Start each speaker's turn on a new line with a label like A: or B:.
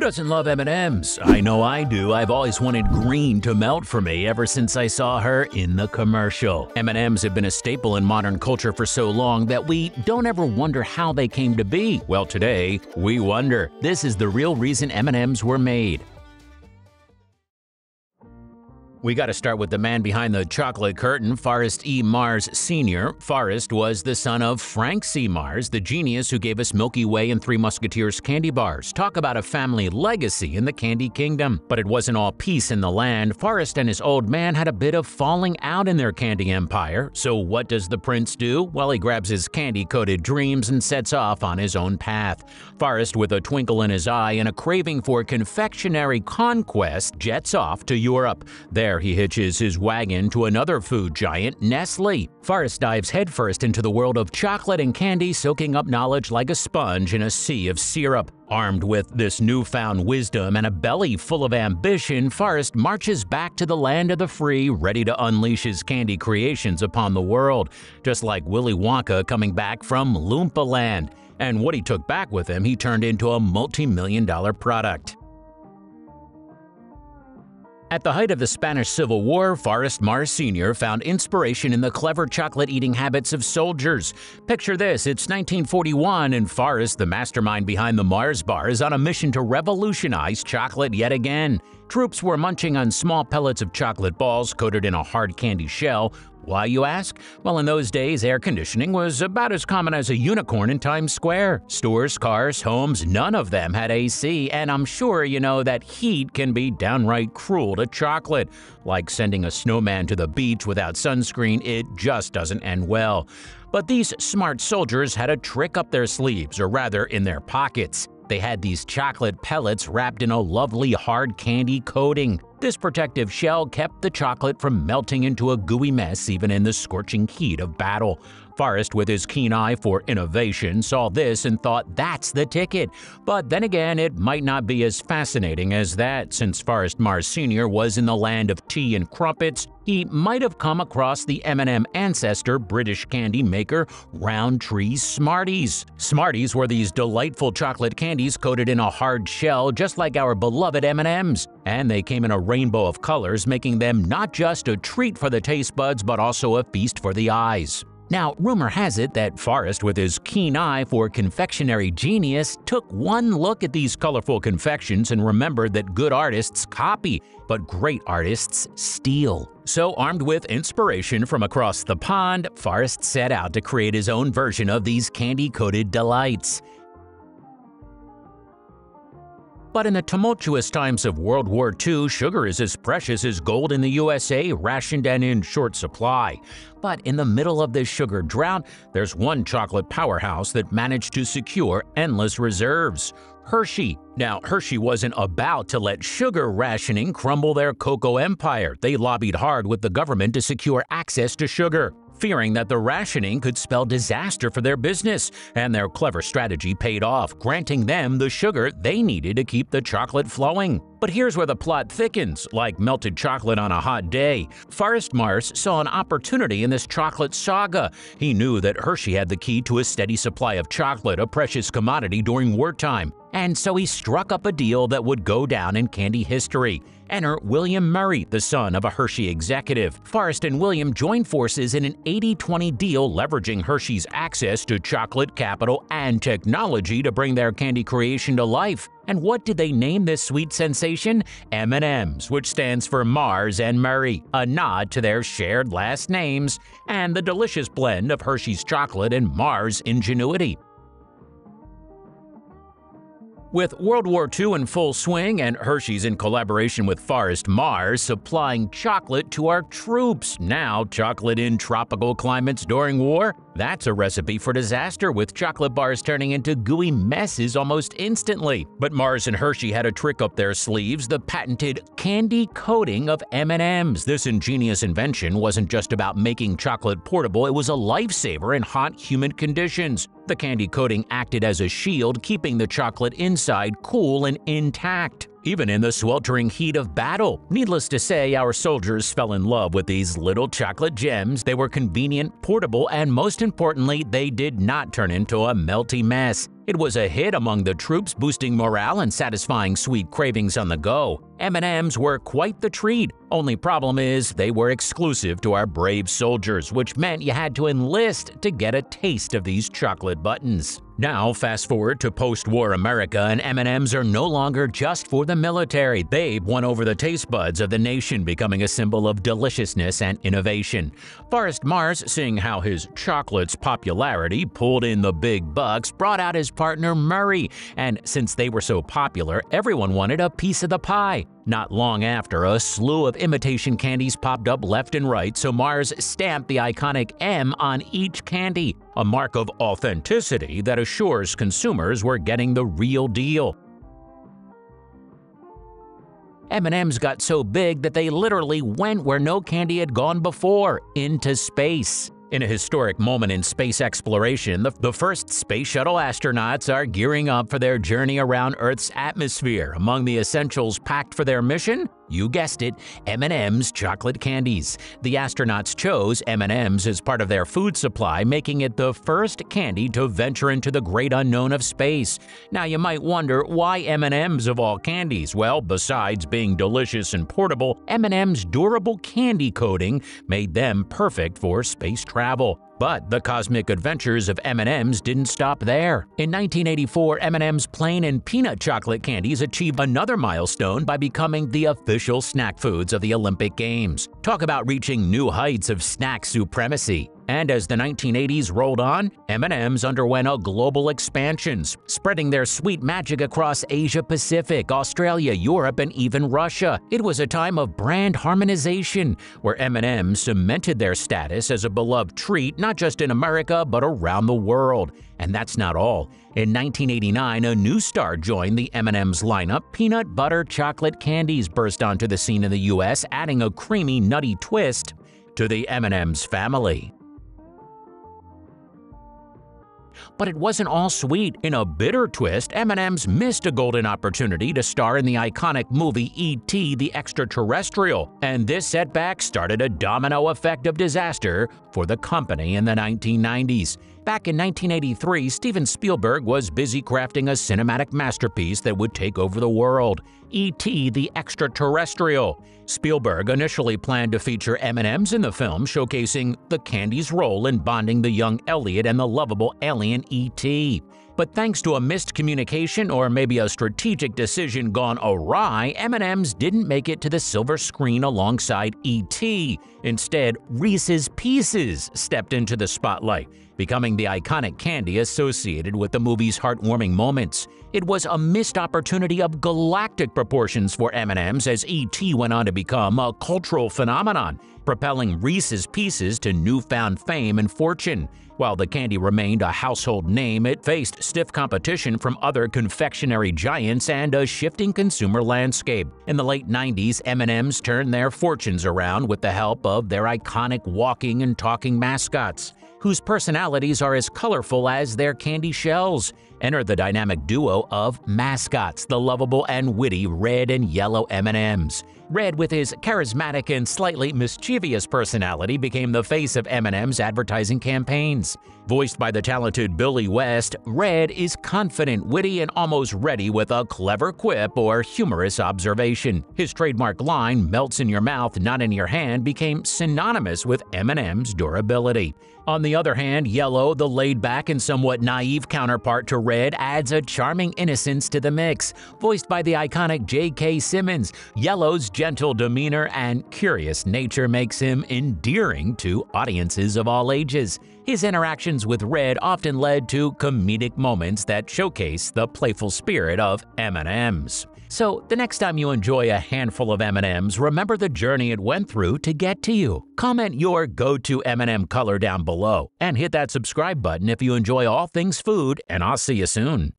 A: doesn't love M&Ms? I know I do. I've always wanted green to melt for me ever since I saw her in the commercial. M&Ms have been a staple in modern culture for so long that we don't ever wonder how they came to be. Well, today, we wonder. This is the real reason M&Ms were made. We got to start with the man behind the chocolate curtain, Forrest E. Mars Sr. Forrest was the son of Frank C. Mars, the genius who gave us Milky Way and Three Musketeers candy bars. Talk about a family legacy in the candy kingdom. But it wasn't all peace in the land. Forrest and his old man had a bit of falling out in their candy empire. So what does the prince do? Well, he grabs his candy-coated dreams and sets off on his own path. Forrest, with a twinkle in his eye and a craving for confectionery conquest, jets off to Europe. There he hitches his wagon to another food giant, Nestle. Forrest dives headfirst into the world of chocolate and candy, soaking up knowledge like a sponge in a sea of syrup. Armed with this newfound wisdom and a belly full of ambition, Forrest marches back to the land of the free, ready to unleash his candy creations upon the world, just like Willy Wonka coming back from Loompa Land. And what he took back with him, he turned into a multi-million-dollar product. At the height of the Spanish Civil War, Forrest Mars Sr. found inspiration in the clever chocolate-eating habits of soldiers. Picture this, it's 1941 and Forrest, the mastermind behind the Mars bar, is on a mission to revolutionize chocolate yet again. Troops were munching on small pellets of chocolate balls coated in a hard candy shell. Why, you ask? Well, in those days, air conditioning was about as common as a unicorn in Times Square. Stores, cars, homes, none of them had AC, and I'm sure you know that heat can be downright cruel to chocolate. Like sending a snowman to the beach without sunscreen, it just doesn't end well. But these smart soldiers had a trick up their sleeves, or rather in their pockets. They had these chocolate pellets wrapped in a lovely hard candy coating. This protective shell kept the chocolate from melting into a gooey mess even in the scorching heat of battle. Forrest, with his keen eye for innovation, saw this and thought that's the ticket. But then again, it might not be as fascinating as that. Since Forrest Mars Sr. was in the land of tea and crumpets, he might have come across the M&M ancestor British candy maker Roundtree Smarties. Smarties were these delightful chocolate candies coated in a hard shell just like our beloved M&Ms. And they came in a rainbow of colors, making them not just a treat for the taste buds but also a feast for the eyes. Now, rumor has it that Forrest, with his keen eye for confectionery genius, took one look at these colorful confections and remembered that good artists copy, but great artists steal. So, armed with inspiration from across the pond, Forrest set out to create his own version of these candy-coated delights. But in the tumultuous times of World War II, sugar is as precious as gold in the USA, rationed and in short supply. But in the middle of this sugar drought, there's one chocolate powerhouse that managed to secure endless reserves: Hershey. Now, Hershey wasn't about to let sugar rationing crumble their cocoa empire. They lobbied hard with the government to secure access to sugar, fearing that the rationing could spell disaster for their business, and their clever strategy paid off, granting them the sugar they needed to keep the chocolate flowing. But here's where the plot thickens. Like melted chocolate on a hot day, Forrest Mars saw an opportunity in this chocolate saga. He knew that Hershey had the key to a steady supply of chocolate, a precious commodity during wartime. And so he struck up a deal that would go down in candy history. Enter William Murray, the son of a Hershey executive. Forrest and William joined forces in an 80-20 deal, leveraging Hershey's access to chocolate capital and technology to bring their candy creation to life. And what did they name this sweet sensation? M&Ms, which stands for Mars and Murray, a nod to their shared last names and the delicious blend of Hershey's chocolate and Mars' ingenuity. With World War II in full swing and Hershey's in collaboration with Forrest Mars supplying chocolate to our troops, now chocolate in tropical climates during war, that's a recipe for disaster, with chocolate bars turning into gooey messes almost instantly. But Mars and Hershey had a trick up their sleeves: the patented candy coating of M&Ms. This ingenious invention wasn't just about making chocolate portable, it was a lifesaver in hot, humid conditions. The candy coating acted as a shield, keeping the chocolate inside cool and intact. even in the sweltering heat of battle. Needless to say, our soldiers fell in love with these little chocolate gems. They were convenient, portable, and most importantly, they did not turn into a melty mess. It was a hit among the troops, boosting morale and satisfying sweet cravings on the go. M&Ms were quite the treat. Only problem is they were exclusive to our brave soldiers, which meant you had to enlist to get a taste of these chocolate buttons. Now, fast forward to post-war America, and M&Ms are no longer just for the military. They've won over the taste buds of the nation, becoming a symbol of deliciousness and innovation. Forrest Mars, seeing how his chocolate's popularity pulled in the big bucks, brought out his partner Murray, and since they were so popular, everyone wanted a piece of the pie. Not long after, a slew of imitation candies popped up left and right, so Mars stamped the iconic M on each candy, a mark of authenticity that assures consumers were getting the real deal. M&Ms got so big that they literally went where no candy had gone before, into space. In a historic moment in space exploration, the first space shuttle astronauts are gearing up for their journey around Earth's atmosphere. Among the essentials packed for their mission? You guessed it, M&M's chocolate candies. The astronauts chose M&M's as part of their food supply, making it the first candy to venture into the great unknown of space. Now you might wonder, why M&M's of all candies? Well, besides being delicious and portable, M&M's durable candy coating made them perfect for space travel. But the cosmic adventures of M&M's didn't stop there. In 1984, M&M's plain and peanut chocolate candies achieved another milestone by becoming the official snack foods of the Olympic Games. Talk about reaching new heights of snack supremacy. And as the 1980s rolled on, M&M's underwent a global expansion, spreading their sweet magic across Asia-Pacific, Australia, Europe, and even Russia. It was a time of brand harmonization, where M&M's cemented their status as a beloved treat not just in America but around the world. And that's not all. In 1989, a new star joined the M&M's lineup. Peanut butter chocolate candies burst onto the scene in the U.S., adding a creamy, nutty twist to the M&M's family. But it wasn't all sweet. In a bitter twist, M&M's missed a golden opportunity to star in the iconic movie E.T. the Extraterrestrial, and this setback started a domino effect of disaster for the company in the 1990s. Back in 1983, Steven Spielberg was busy crafting a cinematic masterpiece that would take over the world, E.T. the Extraterrestrial. Spielberg initially planned to feature M&M's in the film, showcasing the candy's role in bonding the young Elliot and the lovable alien E.T. But thanks to a missed communication or maybe a strategic decision gone awry, M&M's didn't make it to the silver screen alongside E.T. Instead, Reese's Pieces stepped into the spotlight, becoming the iconic candy associated with the movie's heartwarming moments. It was a missed opportunity of galactic proportions for M&M's as E.T. went on to become a cultural phenomenon, propelling Reese's Pieces to newfound fame and fortune. While the candy remained a household name, it faced stiff competition from other confectionery giants and a shifting consumer landscape. In the late 90s, M&M's turned their fortunes around with the help of their iconic walking and talking mascots, whose personalities are as colorful as their candy shells. Enter the dynamic duo of mascots, the lovable and witty Red and Yellow M&M's. Red, with his charismatic and slightly mischievous personality, became the face of M&M's advertising campaigns. Voiced by the talented Billy West, Red is confident, witty, and almost ready with a clever quip or humorous observation. His trademark line, "melts in your mouth, not in your hand," became synonymous with M&M's durability. On the other hand, Yellow, the laid-back and somewhat naive counterpart to Red, adds a charming innocence to the mix. Voiced by the iconic J.K. Simmons, Yellow's gentle demeanor and curious nature makes him endearing to audiences of all ages. His interactions with Red often led to comedic moments that showcase the playful spirit of M&M's. So, the next time you enjoy a handful of M&M's, remember the journey it went through to get to you. Comment your go-to M&M color down below, and hit that subscribe button if you enjoy all things food, and I'll see you soon.